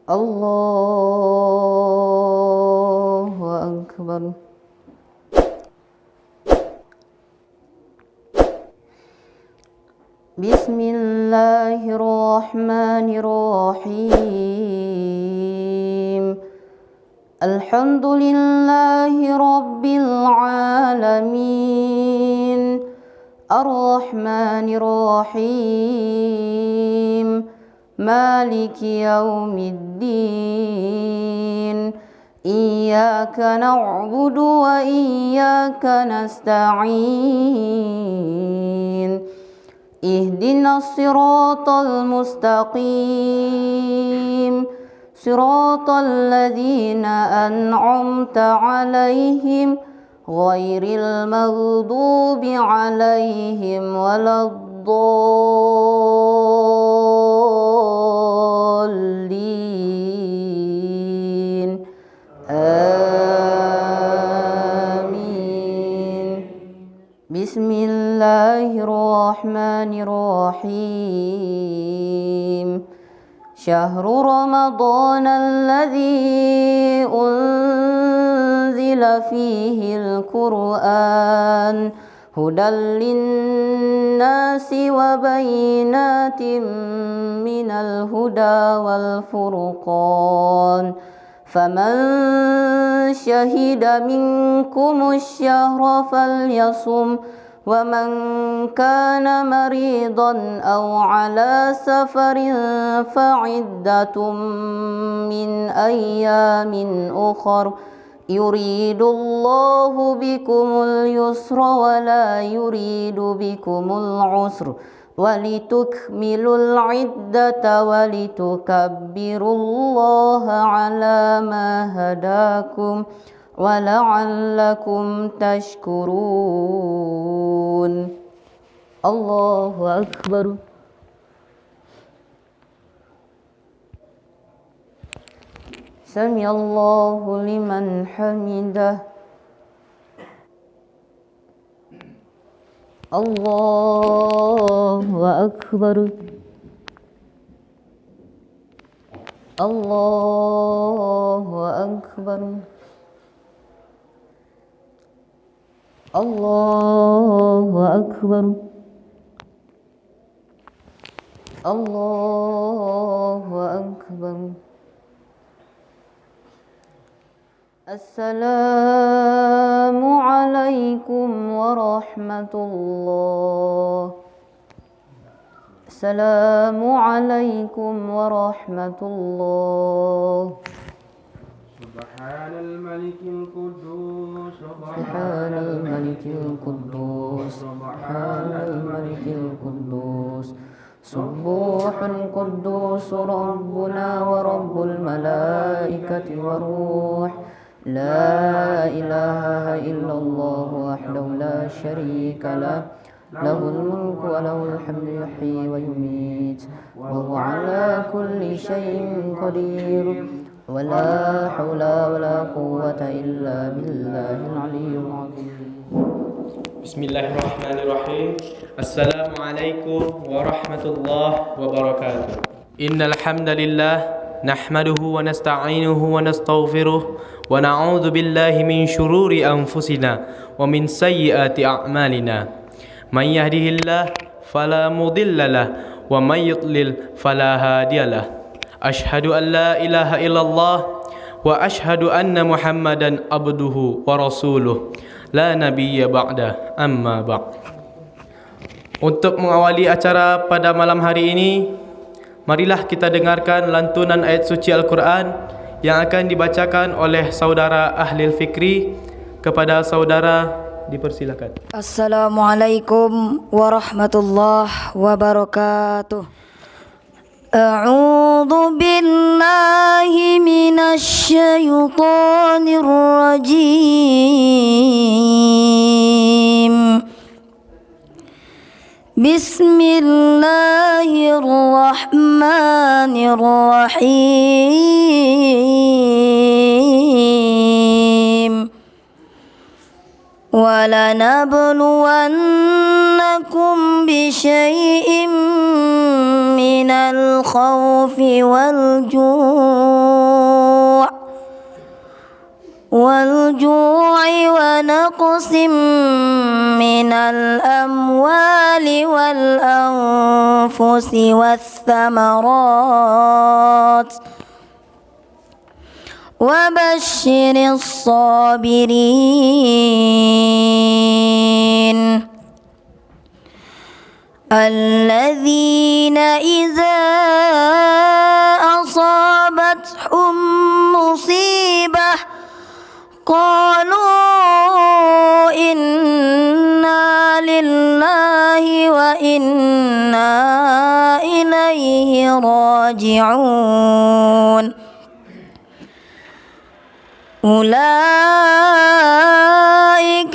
الله أكبر. بسم الله الرحمن الرحيم. الحمد لله رب العالمين الرحمن الرحيم مالك يوم الدين إياك نعبد وإياك نستعين اهدنا الصراط المستقيم صراط الذين أنعمت عليهم غير المغضوب عليهم ولا الضالين آمين. بسم الله الرحمن الرحيم. شهر رمضان الذي أنزل فيه القرآن هدى للناس وبينات من الهدى والفرقان فمن شهد منكم الشهر فليصم ومن كان مريضا أو على سفر فعدة من أيام أخر يريد الله بكم اليسر ولا يريد بكم العسر ولتكملوا العدة ولتكبروا الله على ما هداكم ولعلكم تشكرون. الله أكبر. سمع الله لمن حمده. الله أكبر. الله أكبر. الله أكبر. الله أكبر. السلام عليكم ورحمة الله. السلام عليكم ورحمة الله. سبحان الملك القدوس سبحان الملك القدوس سبحان الملك القدوس سبوح القدوس ربنا ورب الملائكة والروح لا إله إلا الله وحده لا شريك له له الملك وله الحمد يحيي ويميت وهو على كل شيء قدير ولا حول ولا قوة إلا بالله العلي العظيم. Bismillahirrahmanirrahim. Assalamualaikum warahmatullahi wabarakatuh. Innal hamdalillah nahmaduhu wa nasta'inuhu wa nastaghfiruh wa na'udzu billahi min shururi anfusina wa min sayyiati a'malina. Man yahdihillah fala mudhillalah wa man yudlil fala hadiyalah. Ashhadu an la ilaha illallah wa ashhadu anna Muhammadan abduhu wa rasuluh. La nabiyya ba'da amma ba'd. Untuk mengawali acara pada malam hari ini, marilah kita dengarkan lantunan ayat suci Al-Quran yang akan dibacakan oleh saudara Ahlil Fikri. Kepada saudara dipersilakan. Assalamualaikum warahmatullahi wabarakatuh. A'udzu billahi minasy syaithanir rajim. Bismillahirrahmanirrahim. ولنبلونكم بشيء من الخوف والجوع ونقص من الأموال والأنفس والثمرات وبشر الصابرين الذين إذا أصابتهم مصيبة قالوا إنا لله وإنا إليه راجعون أولئك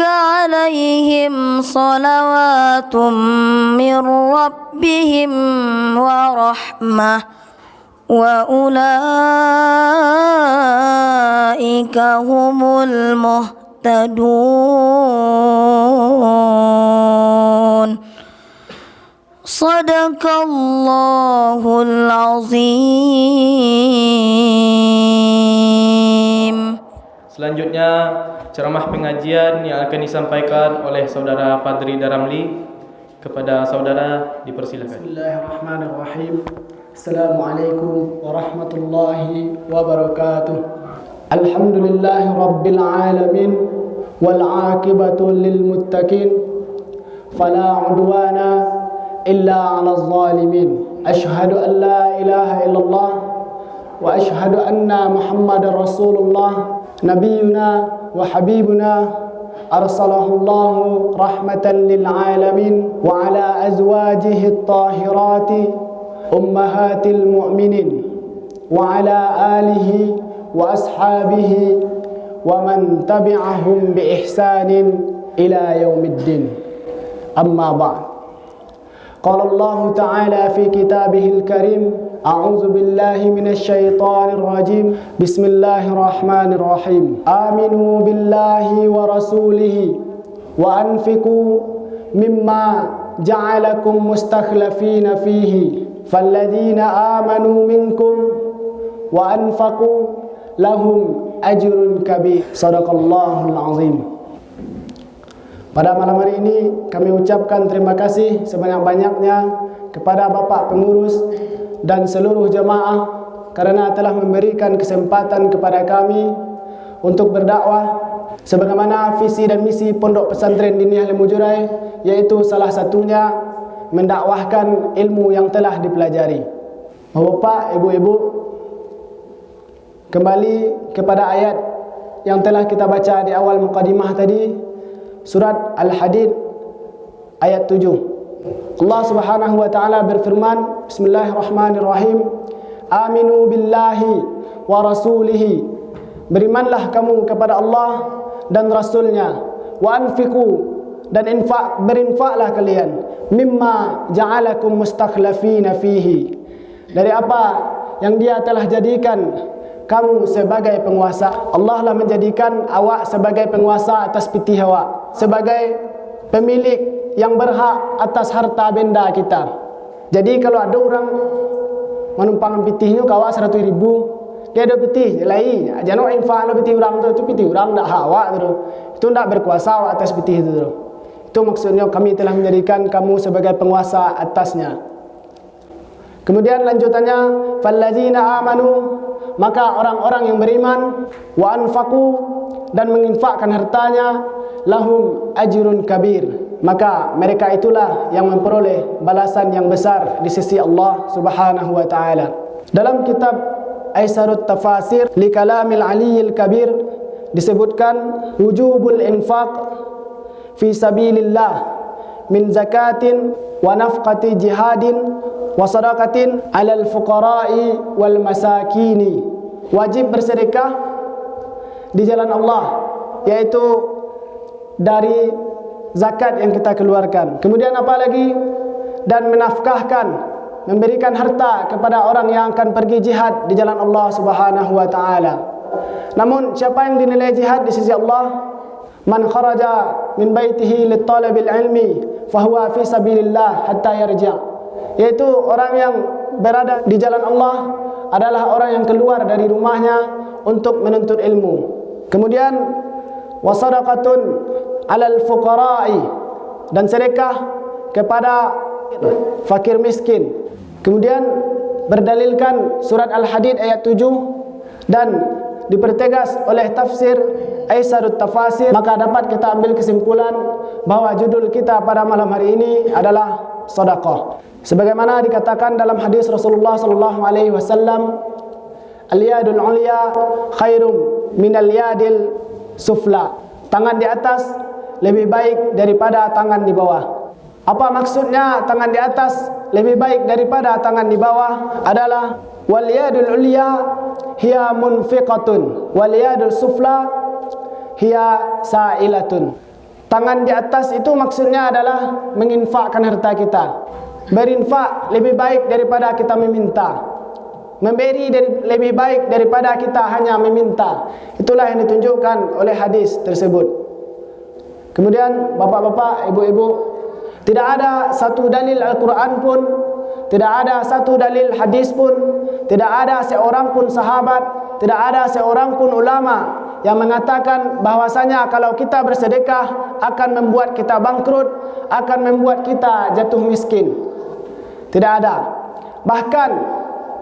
عليهم صلوات من ربهم ورحمة وأولئك هم المهتدون صدق الله العظيم. Selanjutnya ceramah pengajian yang akan disampaikan oleh saudara Padri Daramli. Kepada saudara dipersilakan. Bismillahirrahmanirrahim. Assalamualaikum warahmatullahi wabarakatuh. Alhamdulillahi rabbil alamin wal aqibatu lil muttaqin fala udwana illa 'alal zalimin. Asyhadu an la ilaha illallah wa asyhadu anna Muhammadar Rasulullah nabiyuna wa habibuna arsalahullahu rahmatan lil alamin wa ala azwajihi at-tahirati ummahatil mu'minin wa ala alihi wa ashabihi wa man tabi'ahum bi ihsanin ila yaumiddin. Amma ba'd. Qala Allah ta'ala fi kitabihil karim a'udzu billahi minasy syaithanir rajim. Bismillahirrahmanirrahim. Aminu billahi wa rasulihi wa anfiqu mimma ja'alakum mustakhlifina fihi falladzina amanu minkum wa anfaqu lahum ajrun kabir. Shadaqallahul azim. Pada malam hari ini kami ucapkan terima kasih sebanyak-banyaknya kepada Bapak Pengurus dan seluruh jemaah karena telah memberikan kesempatan kepada kami untuk berdakwah sebagaimana visi dan misi Pondok Pesantren Diniyah Lemujurai, yaitu salah satunya mendakwahkan ilmu yang telah dipelajari. Bapak, Ibu-ibu, kembali kepada ayat yang telah kita baca di awal mukadimah tadi, surat Al-Hadid ayat 7. Allah Subhanahu wa taala berfirman, Bismillahirrahmanirrahim. Aminu billahi wa rasulihi. Berimanlah kamu kepada Allah dan Rasulnya. Wa anfiqu, dan berinfaklah kalian. Mimma ja'alakum mustakhlifina fihi, dari apa yang Dia telah jadikan kamu sebagai penguasa. Allah lah menjadikan awak sebagai penguasa atas pitih awak, sebagai pemilik yang berhak atas harta benda kita. Jadi kalau ada orang menumpang pitihnya kawak 100.000, dia ada pitih lain, jangan infak lo pitih orang tu pitih orang dak awak tu. Itu ndak berkuasa awak atas pitih itu. Itu maksudnya kami telah menjadikan kamu sebagai penguasa atasnya. Kemudian lanjutannya, fallazina amanu, maka orang-orang yang beriman, wa anfaqu, dan menginfakkan hartanya, lahum ajrun kabir, maka mereka itulah yang memperoleh balasan yang besar di sisi Allah Subhanahu wa taala. Dalam kitab Aisarut Tafasir li Kalamil Aliyil Kabir disebutkan wujubul infaq fi sabilillah min zakatin wa nafqati jihadin wa sadaqatin alal fuqara'i wal masakini. Wajib bersedekah di jalan Allah, yaitu dari zakat yang kita keluarkan. Kemudian apa lagi? Dan menafkahkan, memberikan harta kepada orang yang akan pergi jihad di jalan Allah Subhanahu wa taala. Namun siapa yang dinilai jihad di sisi Allah? Man kharaja min baitihi litalabil ilmi fahuwa fi sabilillah hatta yarji'. Yaitu orang yang berada di jalan Allah adalah orang yang keluar dari rumahnya untuk menuntut ilmu. Kemudian wasadaqatun 'alal fuqara'i, dan sedekah kepada fakir miskin. Kemudian berdalilkan surat Al-Hadid ayat 7 dan dipertegas oleh tafsir Aisarut Tafasir, maka dapat kita ambil kesimpulan bahwa judul kita pada malam hari ini adalah sedekah. Sebagaimana dikatakan dalam hadis Rasulullah sallallahu alaihi wasallam, al-yadul ulya khairum minal yadil sufla. Tangan di atas lebih baik daripada tangan di bawah. Apa maksudnya tangan di atas lebih baik daripada tangan di bawah? Adalah wal yadul ulya hiya munfiqatun wal yadul sufla hiya sa'ilatun. Tangan di atas itu maksudnya adalah menginfakkan harta kita. Berinfak lebih baik daripada kita meminta. Memberi lebih baik daripada kita hanya meminta. Itulah yang ditunjukkan oleh hadis tersebut. Kemudian bapak-bapak, ibu-ibu, tidak ada satu dalil Al-Quran pun, tidak ada satu dalil hadis pun, tidak ada seorang pun sahabat, tidak ada seorang pun ulama yang mengatakan bahwasanya kalau kita bersedekah akan membuat kita bangkrut, akan membuat kita jatuh miskin. Tidak ada. Bahkan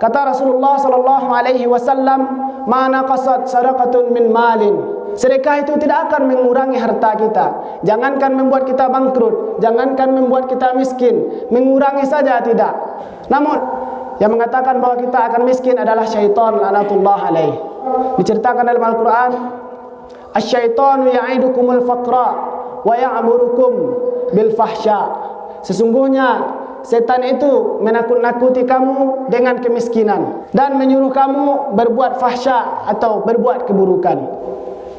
kata Rasulullah sallallahu alaihi wasallam, "Ma naqasat sadaqatun min malin." Sedekah itu tidak akan mengurangi harta kita. Jangankan membuat kita bangkrut, jangankan membuat kita miskin, mengurangi saja tidak. Namun yang mengatakan bahwa kita akan miskin adalah syaitan laknatullah alaih. Diceritakan dalam Al-Quran, asyaitanu ya'idukumul faqra wa ya'murukum bil fahsya. Sesungguhnya setan itu menakut-nakuti kamu dengan kemiskinan dan menyuruh kamu berbuat fahsya atau berbuat keburukan.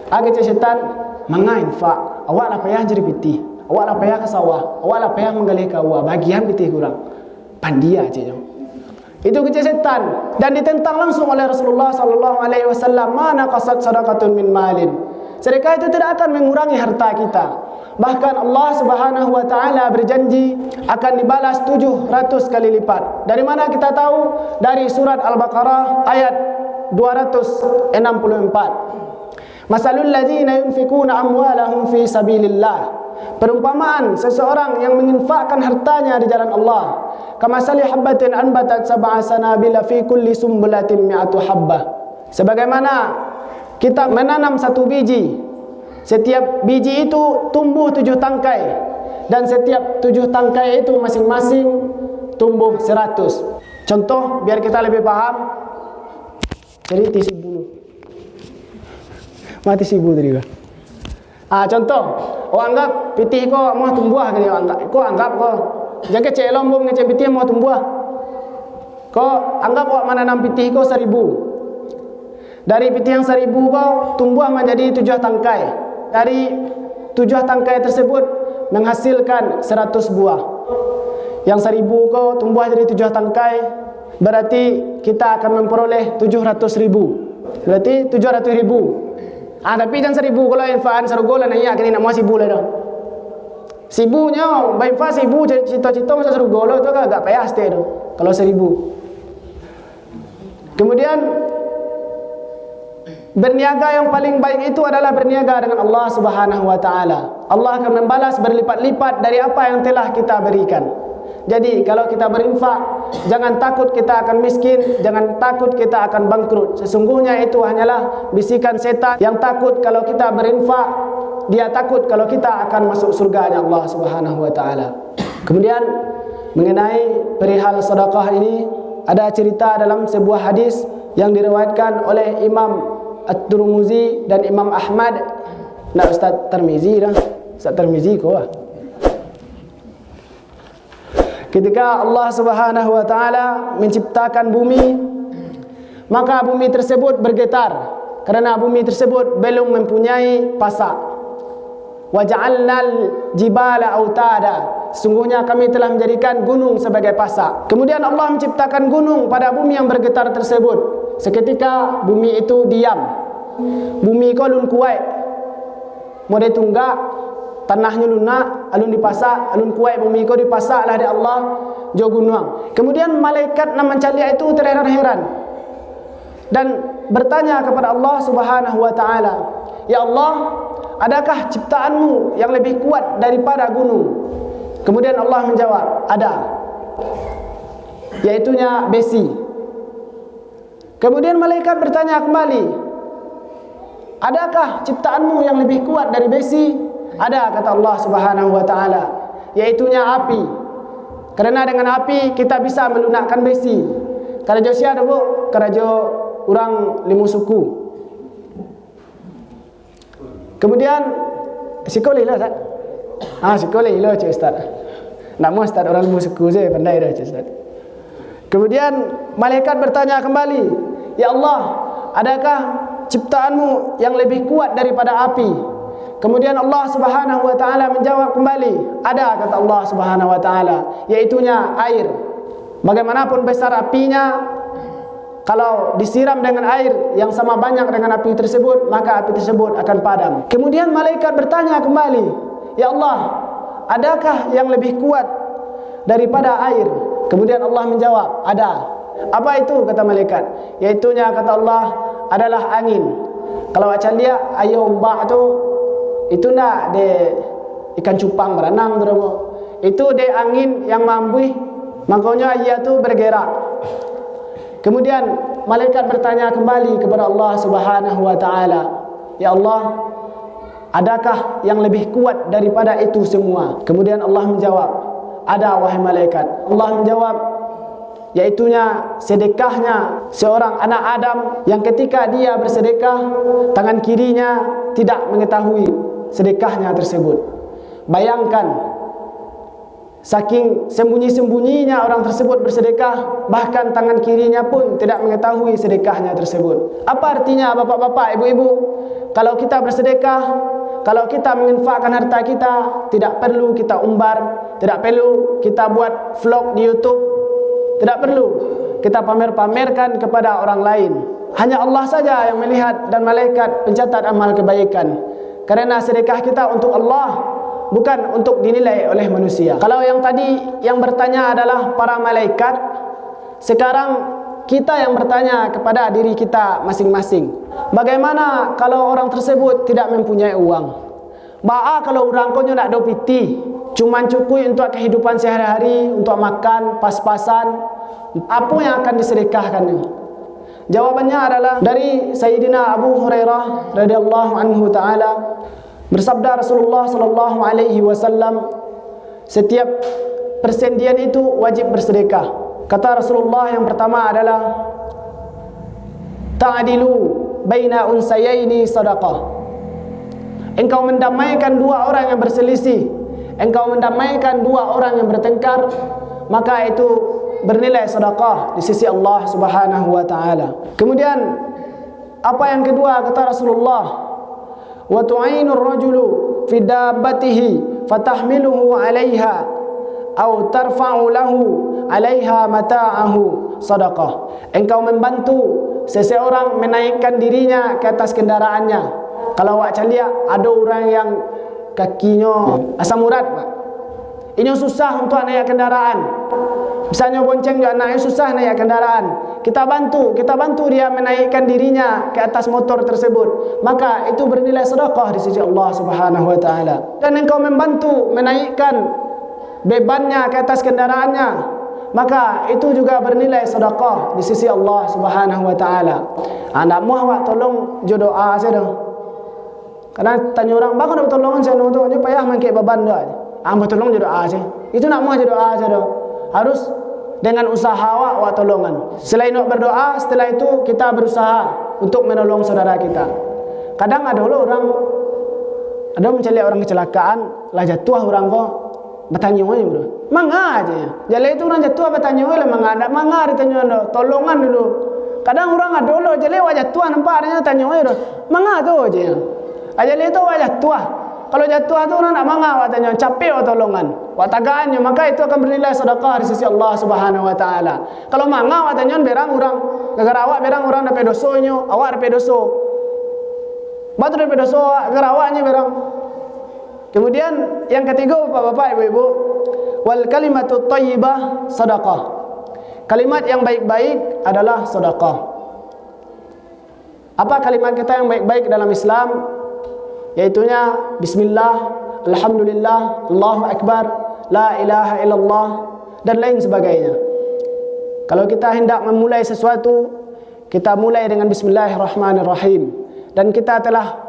Agak setan mengain fa, awak lah payah jadi piti, awak lah payah ke sawah, awak lah payah menggali kawah, bagian piti kurang. Pandia aja. Itu kecil setan dan ditentang langsung oleh Rasulullah sallallahu alaihi wasallam, "Mana qasad sadaqatun min malin." Sedekah itu tidak akan mengurangi harta kita. Bahkan Allah Subhanahu wa taala berjanji akan dibalas 700 kali lipat. Dari mana kita tahu? Dari surat Al-Baqarah ayat 264. Masalul ladzina yunfikuna amwalahum fi sabilillah. Perumpamaan seseorang yang menginfakkan hartanya di jalan Allah. Kamasali habbatin anbatat sab'a sanabila fi kulli sumbulatin mi'atu habbah. Sebagaimana kita menanam satu biji, setiap biji itu tumbuh 7 tangkai, dan setiap 7 tangkai itu masing-masing tumbuh 100. Contoh biar kita lebih paham. Jadi tisi bulu. Mati sibu tadi kan. Contoh, anggap pitih ko mau tumbuh ke dia anggap. Ko anggap ko jaga celom bom ngece pitih mau tumbuh. Ko anggap ko menanam pitih ko 1000. Dari pitih yang 1000 ko tumbuh menjadi 7 tangkai. Dari 7 tangkai tersebut menghasilkan 100 buah. Yang 1000 ko tumbuh jadi 7 tangkai, berarti kita akan memperoleh 700.000. Berarti 700.000. Tapi jangan 1000 kalau infaan sarugolan ayah kini nak mau 1000 lah dah. 1000 baik infak 1000 cita-cita masa sarugolo itu agak payah stay tu. Kalau 1000. Kemudian berniaga yang paling baik itu adalah berniaga dengan Allah Subhanahu wa taala. Allah akan membalas berlipat-lipat dari apa yang telah kita berikan. Jadi kalau kita berinfak, jangan takut kita akan miskin, jangan takut kita akan bangkrut. Sesungguhnya itu hanyalah bisikan setan yang takut kalau kita berinfak, dia takut kalau kita akan masuk surganya Allah Subhanahu wa taala. Kemudian mengenai perihal sedekah ini, ada cerita dalam sebuah hadis yang diriwayatkan oleh Imam At-Tirmizi dan Imam Ahmad. Nak Ustaz Tirmizi dah. Ustaz Tirmizi ko ah. Ketika Allah Subhanahu wa taala menciptakan bumi, maka bumi tersebut bergetar karena bumi tersebut belum mempunyai pasak. Wa ja'alnal jibala autada. Sesungguhnya kami telah menjadikan gunung sebagai pasak. Kemudian Allah menciptakan gunung pada bumi yang bergetar tersebut. Seketika bumi itu diam. Bumi ko lun kuat. mode tunggak tanahnya lunak, alun dipasak, alun kuai bumi ko dipasak lah di Allah jo gunung. Kemudian malaikat nama calia itu terheran-heran dan bertanya kepada Allah Subhanahu wa taala, "Ya Allah, adakah ciptaanmu yang lebih kuat daripada gunung?" Kemudian Allah menjawab, "Ada." Yaitunya besi. Kemudian malaikat bertanya kembali, "Adakah ciptaanmu yang lebih kuat dari besi?" "Ada," kata Allah Subhanahu wa taala, yaitunya api. Karena dengan api kita bisa melunakkan besi. Karajo sia debo, karajo orang limu suku. Kemudian sekolah lah Ustaz. Sekolah lah Cik Ustaz. Nak mau Ustaz orang limu suku je pandai dah Cik Ustaz. Kemudian malaikat bertanya kembali, "Ya Allah, adakah ciptaanmu yang lebih kuat daripada api?" Kemudian Allah Subhanahu wa taala menjawab kembali, "Ada," kata Allah Subhanahu wa taala, yaitunya air. Bagaimanapun besar apinya, kalau disiram dengan air yang sama banyak dengan api tersebut, maka api tersebut akan padam. Kemudian malaikat bertanya kembali, "Ya Allah, adakah yang lebih kuat daripada air?" Kemudian Allah menjawab, "Ada." "Apa itu?" kata malaikat. Yaitunya kata Allah adalah angin. Kalau macam dia ayo ombak tu, itu nak de ikan cupang berenang tu. Itu de angin yang mambuih, makanya ia tu bergerak. Kemudian malaikat bertanya kembali kepada Allah Subhanahu wa taala, "Ya Allah, adakah yang lebih kuat daripada itu semua?" Kemudian Allah menjawab, "Ada wahai malaikat." Allah menjawab, yaitunya sedekahnya seorang anak Adam yang ketika dia bersedekah, tangan kirinya tidak mengetahui sedekahnya tersebut. Bayangkan, saking sembunyi-sembunyinya orang tersebut bersedekah, bahkan tangan kirinya pun tidak mengetahui sedekahnya tersebut. Apa artinya bapak-bapak, ibu-ibu? Kalau kita bersedekah, kalau kita menginfakkan harta kita, tidak perlu kita umbar, tidak perlu kita buat vlog di YouTube, tidak perlu kita pamer-pamerkan kepada orang lain. Hanya Allah saja yang melihat dan malaikat pencatat amal kebaikan. Karena sedekah kita untuk Allah, bukan untuk dinilai oleh manusia. Kalau yang tadi yang bertanya adalah para malaikat, sekarang kita yang bertanya kepada diri kita masing-masing. Bagaimana kalau orang tersebut tidak mempunyai uang? Ba'a kalau orang konyo nak do piti, cuman cukup untuk kehidupan sehari-hari, untuk makan, pas-pasan, apa yang akan disedekahkan? Jawabannya adalah dari Sayyidina Abu Hurairah radhiyallahu anhu taala, bersabda Rasulullah sallallahu alaihi wasallam, setiap persendian itu wajib bersedekah. Kata Rasulullah yang pertama adalah ta'dilu baina unsayaini sadaqah. Engkau mendamaikan dua orang yang berselisih, engkau mendamaikan dua orang yang bertengkar, maka itu bernilai sedekah di sisi Allah Subhanahu wa taala. Kemudian apa yang kedua kata Rasulullah, wa tu'inu ar-rajulu fi dabbatihi fatahmiluhu 'alayha aw tarfa'u lahu 'alayha mata'ahu sadaqah. Engkau membantu seseorang menaikkan dirinya ke atas kendaraannya. Kalau awak lihat ada orang yang kakinya asam urat, Pak. Ini susah untuk naik kendaraan. Misalnya bonceng juga anaknya susah naik kendaraan. Kita bantu dia menaikkan dirinya ke atas motor tersebut. Maka itu bernilai sedekah di sisi Allah Subhanahu wa taala. Dan engkau membantu menaikkan bebannya ke atas kendaraannya, maka itu juga bernilai sedekah di sisi Allah Subhanahu wa taala. Anak mu awak tolong jo doa saja dah. Karena tanya orang, "Bang, ada pertolongan saya untuk ni payah mangke beban dah." Tolong jo doa saja. Itu nak mu jo doa saja dah. Harus dengan usaha awak tolongan. Selain nak berdoa, setelah itu kita berusaha untuk menolong saudara kita. Kadang ada orang mencari orang kecelakaan, lah jatuh orang kok bertanya aja bro. Mangga aja. Jadi itu orang jatuh bertanya aja lah mangga ditanya dah. Tolongan dulu. Kadang orang ada lo jadi wajah tua nampak adanya tanya aja dah. Mangga tu aja. Jadi itu wajah tua. Kalau jatuh tu orang nak mangga watanya capek wa tolongan. Wa tagaannya maka itu akan bernilai sedekah di sisi Allah Subhanahu wa taala. Kalau mangga watanya berang orang gara awak berang orang dapat dosonya, awak dapat doso. Batu dapat doso gara awaknya berang. Kemudian yang ketiga Bapak-bapak, Ibu-ibu, wal kalimatut thayyibah sedekah. Kalimat yang baik-baik adalah sedekah. Apa kalimat kita yang baik-baik dalam Islam? Yaitunya bismillah, alhamdulillah, Allahu akbar, la ilaha illallah dan lain sebagainya. Kalau kita hendak memulai sesuatu, kita mulai dengan bismillahirrahmanirrahim, dan kita telah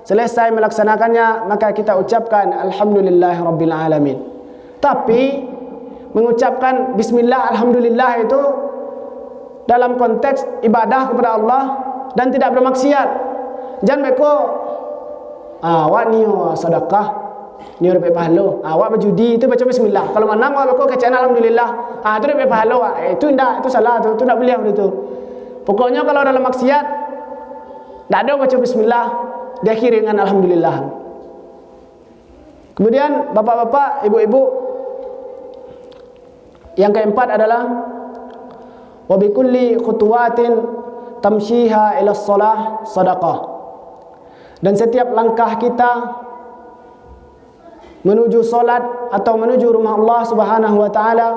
selesai melaksanakannya, maka kita ucapkan alhamdulillahirabbil alamin. Tapi mengucapkan bismillah alhamdulillah itu dalam konteks ibadah kepada Allah dan tidak bermaksiat. Jangan beko awak ni sedekah ni dapat pahala, awak berjudi itu baca bismillah, kalau menang awak beko kecana alhamdulillah, itu dapat pahala. Itu tidak, itu salah, itu tidak boleh begitu. Pokoknya kalau dalam maksiat tidak ada baca bismillah, diakhiri dengan alhamdulillah. Kemudian bapak-bapak, ibu-ibu, yang keempat adalah wa bi kulli khutuwatin tamshiha ila shalah sadaqah. Dan setiap langkah kita menuju salat atau menuju rumah Allah Subhanahu wa taala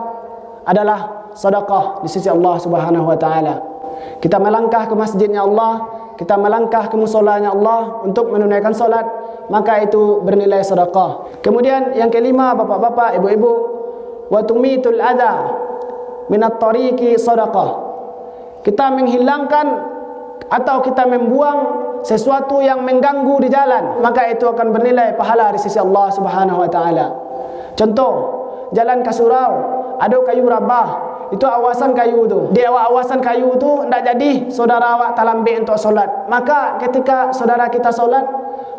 adalah sedekah di sisi Allah Subhanahu wa taala. Kita melangkah ke masjidnya Allah, kita melangkah ke musolanya Allah untuk menunaikan solat, maka itu bernilai sedekah. Kemudian yang kelima bapak-bapak, ibu-ibu, wa tumitul adza minat tariqi sedekah. Kita menghilangkan atau kita membuang sesuatu yang mengganggu di jalan, maka itu akan bernilai pahala di sisi Allah Subhanahu wa taala. Contoh, jalan ke surau, ada kayu rabah, itu awasan kayu tu. Di awasan kayu tu tidak jadi saudara awak talambik untuk solat. Maka ketika saudara kita solat,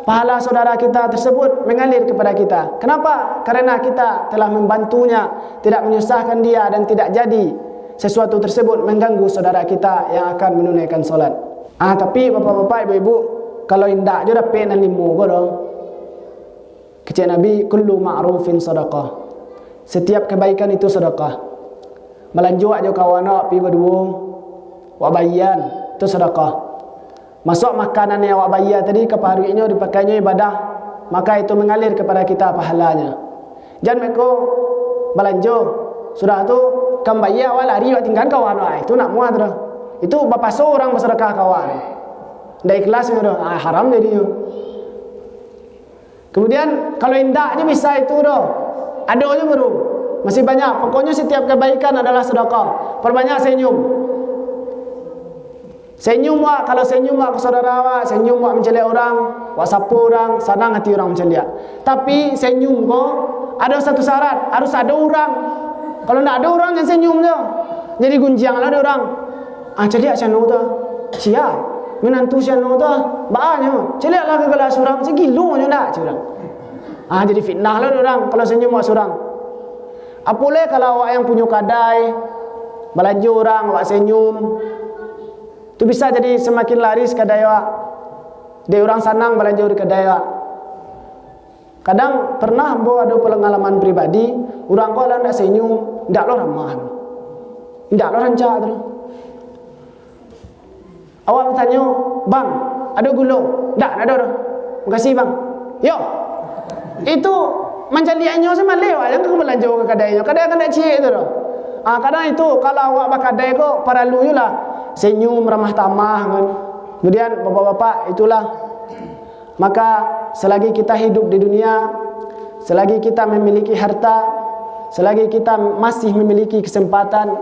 pahala saudara kita tersebut mengalir kepada kita. Kenapa? Karena kita telah membantunya, tidak menyusahkan dia, dan tidak jadi sesuatu tersebut mengganggu saudara kita yang akan menunaikan solat. Tapi bapak-bapak, ibu-ibu, kalau indak je dapat nan limu ko dah. Kecik Nabi, kullu ma'rufin sedekah. Setiap kebaikan itu sedekah. Melanjut aja kawan awak pergi berdua, awak bayan, itu sedekah. Masuk makanan yang awak bayar tadi ke parinya dipakainya ibadah, maka itu mengalir kepada kita pahalanya. Jangan mereka melanjut, sudah tu kan bayar awak lari awak tinggal kawan awak, itu nak muat dah. Itu bapa seorang bersedekah kawan. Ndak ikhlasnya dah, haram jadinya. Kemudian kalau indak je bisa itu dah. Ada aja baru. Masih banyak. Pokoknya setiap kebaikan adalah sedekah. Perbanyak senyum. Senyum wak, kalau senyum wak ke saudara awak, senyum wak menceliak orang, wak sapu orang, senang hati orang menceliak. Tapi senyum kok ada satu syarat, harus ada orang. Kalau tak ada orang yang senyum je, jadi gunjiang lah ada orang. Celiak sianu tu, siap. Menantu sianu tu, bahannya. Celiaklah ke kelas orang, segilu je tak curang. Jadi fitnah lah ada orang kalau senyum wak seorang. Apalagi kalau awak yang punya kadai, belanja orang, awak senyum, itu bisa jadi semakin laris kedai awak. Dia orang senang belanja di kedai awak. Kadang pernah bawa ada pengalaman pribadi, orang kau lah nak senyum, tidak lo ramah, tidak lo rancak tu. Awak bertanya, bang, ada gula? Tak, ada dah. Makasih bang. Yo, itu mencaliannya sama lewat, jangan belanja ke kedainya. Kedai kan tak cik tu dah. Kadang itu kalau awak berkedai kau para lu je lah. Senyum, ramah tamah kan. Kemudian bapak-bapak, itulah. Maka selagi kita hidup di dunia, selagi kita memiliki harta, selagi kita masih memiliki kesempatan,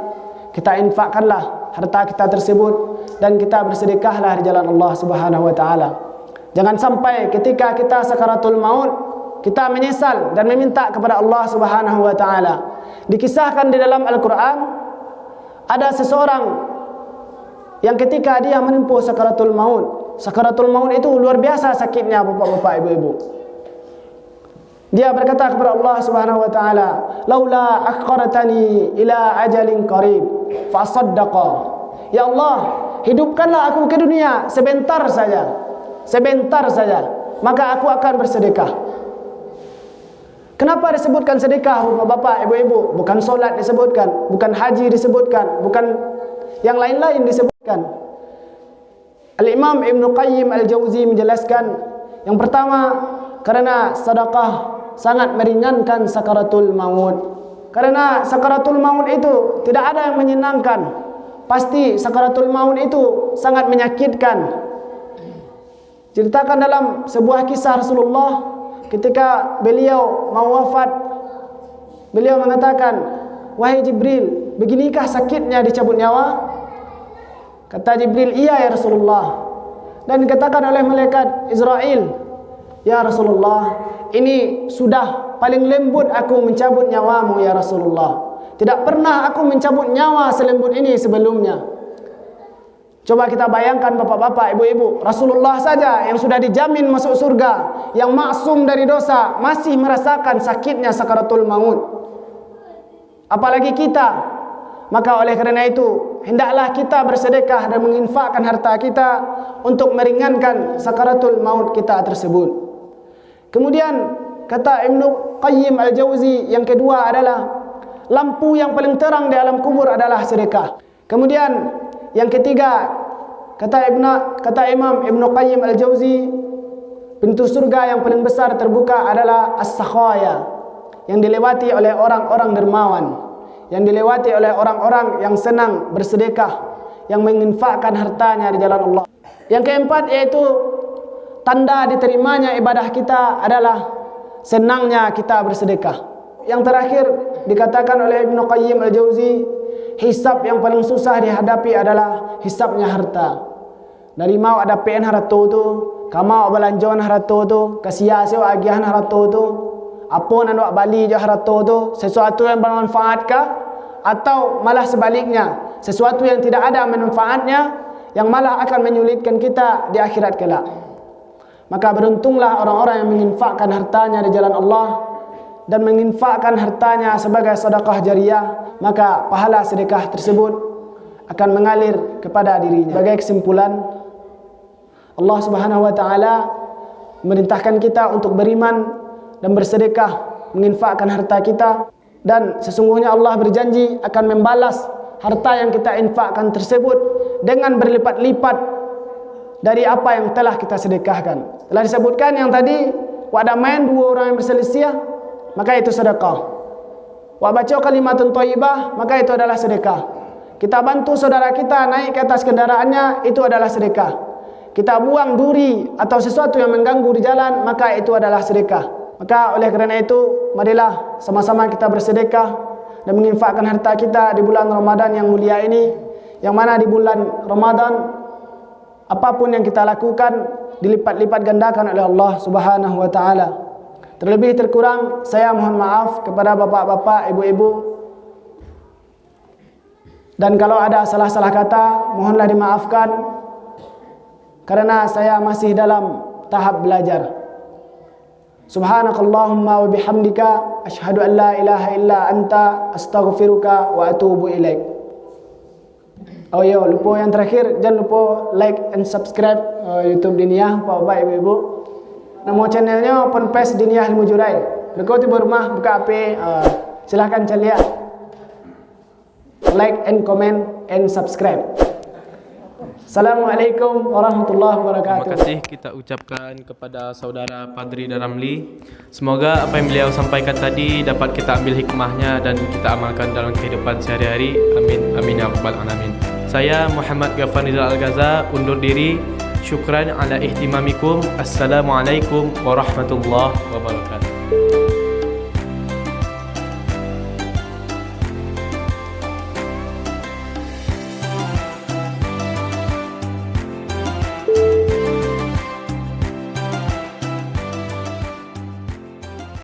kita infakkanlah harta kita tersebut dan kita bersedekahlah di jalan Allah Subhanahu wa taala. Jangan sampai ketika kita sakaratul maut kita menyesal dan meminta kepada Allah Subhanahu wa taala. Dikisahkan di dalam Al-Qur'an ada seseorang yang ketika dia menempuh sakaratul maut, sakaratul maut itu luar biasa sakitnya bapak-bapak, ibu-ibu. Dia berkata kepada Allah Subhanahu wa taala, "Laula akhartani ila ajalin qarib fa saddaqa." Ya Allah, hidupkanlah aku ke dunia sebentar saja. Sebentar saja, maka aku akan bersedekah. Kenapa disebutkan sedekah bapak-bapak, ibu-ibu? Bukan solat disebutkan, bukan haji disebutkan, bukan yang lain-lain disebutkan. Al-Imam Ibn Qayyim Al-Jauzi menjelaskan, yang pertama, Karena sedekah sangat meringankan sakaratul maut. Karena sakaratul maut itu tidak ada yang menyenangkan. Pasti sakaratul maut itu sangat menyakitkan. Ceritakan dalam sebuah kisah Rasulullah ketika beliau mau wafat, beliau mengatakan, "Wahai Jibril, beginikah sakitnya dicabut nyawa?" Kata Jibril, "Iya ya Rasulullah." Dan dikatakan oleh malaikat Israel, "Ya Rasulullah, ini sudah paling lembut aku mencabut nyawamu ya Rasulullah. Tidak pernah aku mencabut nyawa selembut ini sebelumnya." Coba kita bayangkan bapak-bapak, ibu-ibu, Rasulullah saja yang sudah dijamin masuk surga, yang maksum dari dosa, masih merasakan sakitnya sakaratul maut. Apalagi kita. Maka oleh kerana itu, hendaklah kita bersedekah dan menginfakkan harta kita untuk meringankan sakaratul maut kita tersebut. Kemudian kata Ibnu Qayyim Al-Jauzi, yang kedua adalah lampu yang paling terang di alam kubur adalah sedekah. Kemudian yang ketiga, kata Imam Ibnu Qayyim Al-Jauzi, pintu surga yang paling besar terbuka adalah as-sakhaya, yang dilewati oleh orang-orang dermawan, yang dilewati oleh orang-orang yang senang bersedekah, yang menginfakkan hartanya di jalan Allah. Yang keempat yaitu tanda diterimanya ibadah kita adalah senangnya kita bersedekah. Yang terakhir dikatakan oleh Ibnu Qayyim Al-Jauzi, hisab yang paling susah dihadapi adalah hisabnya harta. Dari mau ada PN harta tu, kamau belanjawan harta tu, kasia sewa agihan harta tu, apa nak bali je harta tu, sesuatu yang bermanfaat kah? Atau malah sebaliknya, sesuatu yang tidak ada manfaatnya, yang malah akan menyulitkan kita di akhirat kelak. Maka beruntunglah orang-orang yang menginfakkan hartanya di jalan Allah dan menginfakkan hartanya sebagai sedekah jariyah, maka pahala sedekah tersebut akan mengalir kepada dirinya. Sebagai kesimpulan, Allah Subhanahu wa taala memerintahkan kita untuk beriman dan bersedekah, menginfakkan harta kita, dan sesungguhnya Allah berjanji akan membalas harta yang kita infakkan tersebut dengan berlipat-lipat dari apa yang telah kita sedekahkan. Telah disebutkan yang tadi, wa'ada main dua orang yang berselisih, maka itu sedekah. Wa baca kalimatun thayyibah, maka itu adalah sedekah. Kita bantu saudara kita naik ke atas kendaraannya, itu adalah sedekah. Kita buang duri atau sesuatu yang mengganggu di jalan, maka itu adalah sedekah. Maka oleh kerana itu, marilah sama-sama kita bersedekah dan menginfakkan harta kita di bulan Ramadan yang mulia ini, yang mana di bulan Ramadan apapun yang kita lakukan dilipat-lipat gandakan oleh Allah Subhanahu wa taala. Terlebih terkurang saya mohon maaf kepada bapak-bapak, ibu-ibu. Dan kalau ada salah-salah kata, mohonlah dimaafkan karena saya masih dalam tahap belajar. Subhanakallahumma wa bihamdika asyhadu an la ilaha illa anta astaghfiruka wa atubu ilaik. Oh ya, lupa yang terakhir, jangan lupa like and subscribe YouTube Diniyah Bapak Ibu-ibu. Nama channelnya Ponpes Diniyah Ilmu Jurai. Dekau tiba rumah buka HP, silahkan celiak. Like and comment and subscribe. Assalamualaikum warahmatullahi wabarakatuh. Terima kasih kita ucapkan kepada saudara Padri Daramli. Semoga apa yang beliau sampaikan tadi dapat kita ambil hikmahnya dan kita amalkan dalam kehidupan sehari-hari. Amin. Amin ya rabbal alamin. Saya Muhammad Ghaffar Nizar Al-Ghaza undur diri. Syukran ala ihtimamikum. Assalamualaikum warahmatullahi wabarakatuh.